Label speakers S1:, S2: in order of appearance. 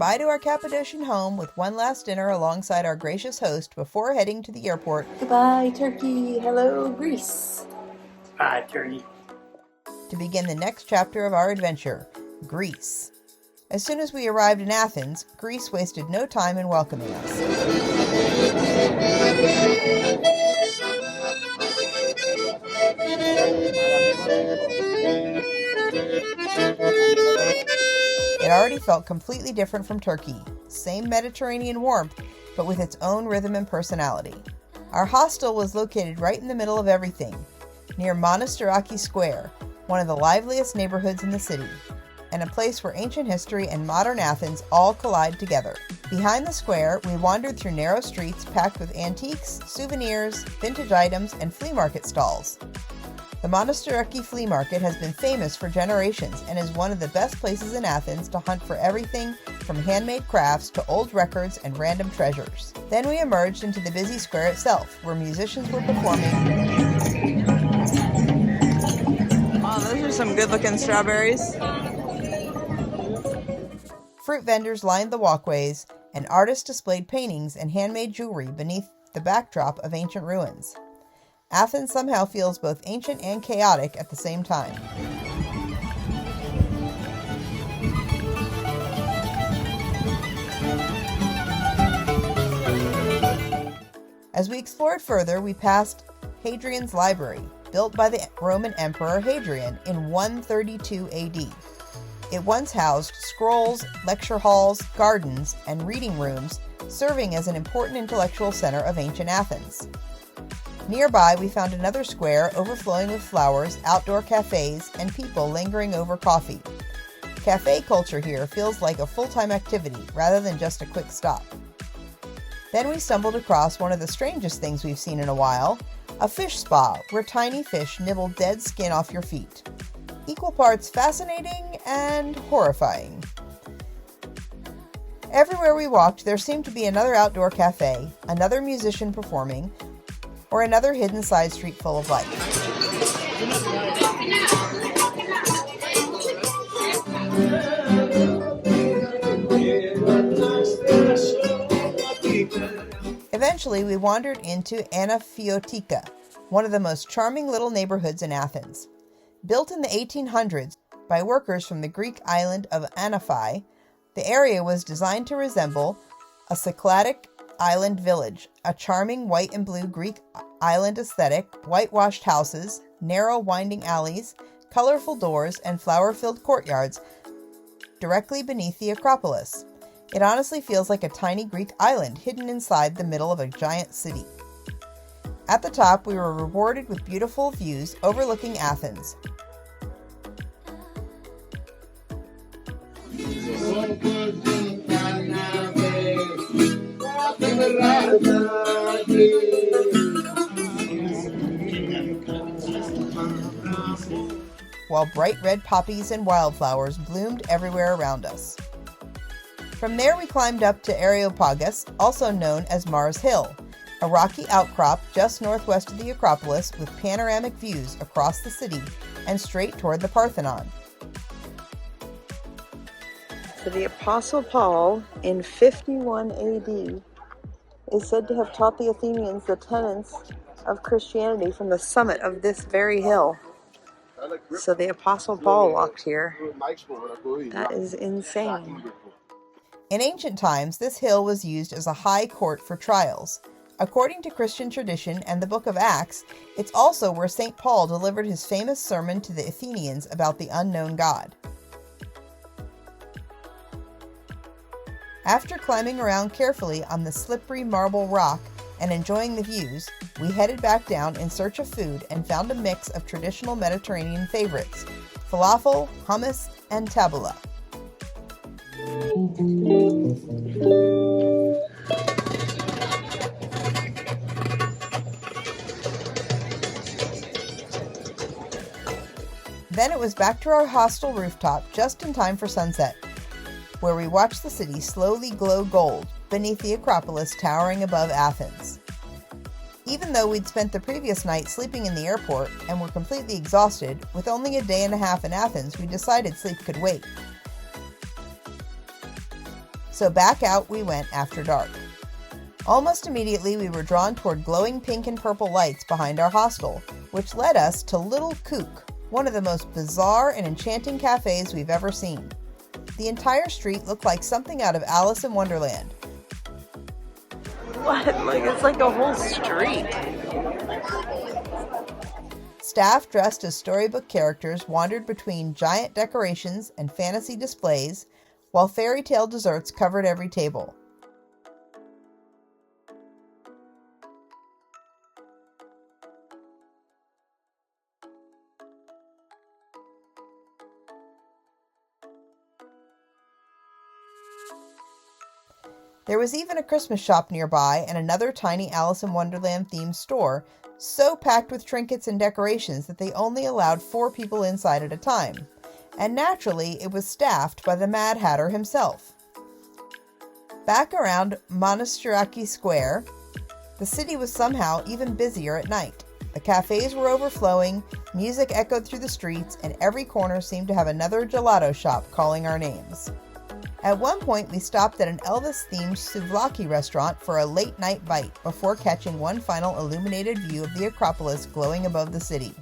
S1: goodbye to our Cappadocian home with one last dinner alongside our gracious host before heading to the airport.
S2: Goodbye, Turkey. Hello, Greece.
S3: Bye, Turkey.
S1: To begin the next chapter of our adventure, Greece. As soon as we arrived in Athens, Greece wasted no time in welcoming us. It already felt completely different from Turkey. Same Mediterranean warmth, but with its own rhythm and personality. Our hostel was located right in the middle of everything, near Monastiraki Square, one of the liveliest neighborhoods in the city, and a place where ancient history and modern Athens all collide together. Behind the square, we wandered through narrow streets packed with antiques, souvenirs, vintage items, and flea market stalls. The Monastiraki Flea Market has been famous for generations and is one of the best places in Athens to hunt for everything from handmade crafts to old records and random treasures. Then we emerged into the busy square itself, where musicians were performing.
S4: Oh, those are some good-looking strawberries.
S1: Fruit vendors lined the walkways, and artists displayed paintings and handmade jewelry beneath the backdrop of ancient ruins. Athens somehow feels both ancient and chaotic at the same time. As we explored further, we passed Hadrian's Library, built by the Roman Emperor Hadrian in 132 AD. It once housed scrolls, lecture halls, gardens, and reading rooms, serving as an important intellectual center of ancient Athens. Nearby, we found another square overflowing with flowers, outdoor cafes, and people lingering over coffee. Cafe culture here feels like a full-time activity rather than just a quick stop. Then we stumbled across one of the strangest things we've seen in a while, a fish spa where tiny fish nibble dead skin off your feet. Equal parts fascinating and horrifying. Everywhere we walked, there seemed to be another outdoor cafe, another musician performing, or another hidden side street full of life. Eventually, we wandered into Anafiotika, one of the most charming little neighborhoods in Athens. Built in the 1800s by workers from the Greek island of Anaphi, the area was designed to resemble a Cycladic island village, a charming white and blue Greek island aesthetic, whitewashed houses, narrow winding alleys, colorful doors, and flower-filled courtyards directly beneath the Acropolis. It honestly feels like a tiny Greek island hidden inside the middle of a giant city. At the top, we were rewarded with beautiful views overlooking Athens. While bright red poppies and wildflowers bloomed everywhere around us. From there we climbed up to Areopagus, also known as Mars Hill, a rocky outcrop just northwest of the Acropolis with panoramic views across the city and straight toward the Parthenon.
S4: So the Apostle Paul, in 51 AD, is said to have taught the Athenians the tenets of Christianity from the summit of this very hill. So the Apostle Paul walked here. That is insane.
S1: In ancient times, this hill was used as a high court for trials. According to Christian tradition and the book of Acts, it's also where St. Paul delivered his famous sermon to the Athenians about the unknown God. After climbing around carefully on the slippery marble rock and enjoying the views, we headed back down in search of food and found a mix of traditional Mediterranean favorites: falafel, hummus, and tabbouleh. Then it was back to our hostel rooftop just in time for sunset, where we watched the city slowly glow gold beneath the Acropolis towering above Athens. Even though we'd spent the previous night sleeping in the airport and were completely exhausted, with only a day and a half in Athens, we decided sleep could wait. so back out we went after dark. Almost immediately, we were drawn toward glowing pink and purple lights behind our hostel, which led us to Little Kook, one of the most bizarre and enchanting cafes we've ever seen. The entire street looked like something out of Alice in Wonderland.
S4: What? Like, it's like a whole street.
S1: Staff dressed as storybook characters wandered between giant decorations and fantasy displays, while fairy tale desserts covered every table. There was even a Christmas shop nearby and another tiny Alice in Wonderland themed store, so packed with trinkets and decorations that they only allowed 4 people inside at a time. And naturally, it was staffed by the Mad Hatter himself. Back around Monastiraki Square, the city was somehow even busier at night. The cafes were overflowing, music echoed through the streets, and every corner seemed to have another gelato shop calling our names. At one point, we stopped at an Elvis-themed souvlaki restaurant for a late-night bite before catching one final illuminated view of the Acropolis glowing above the city.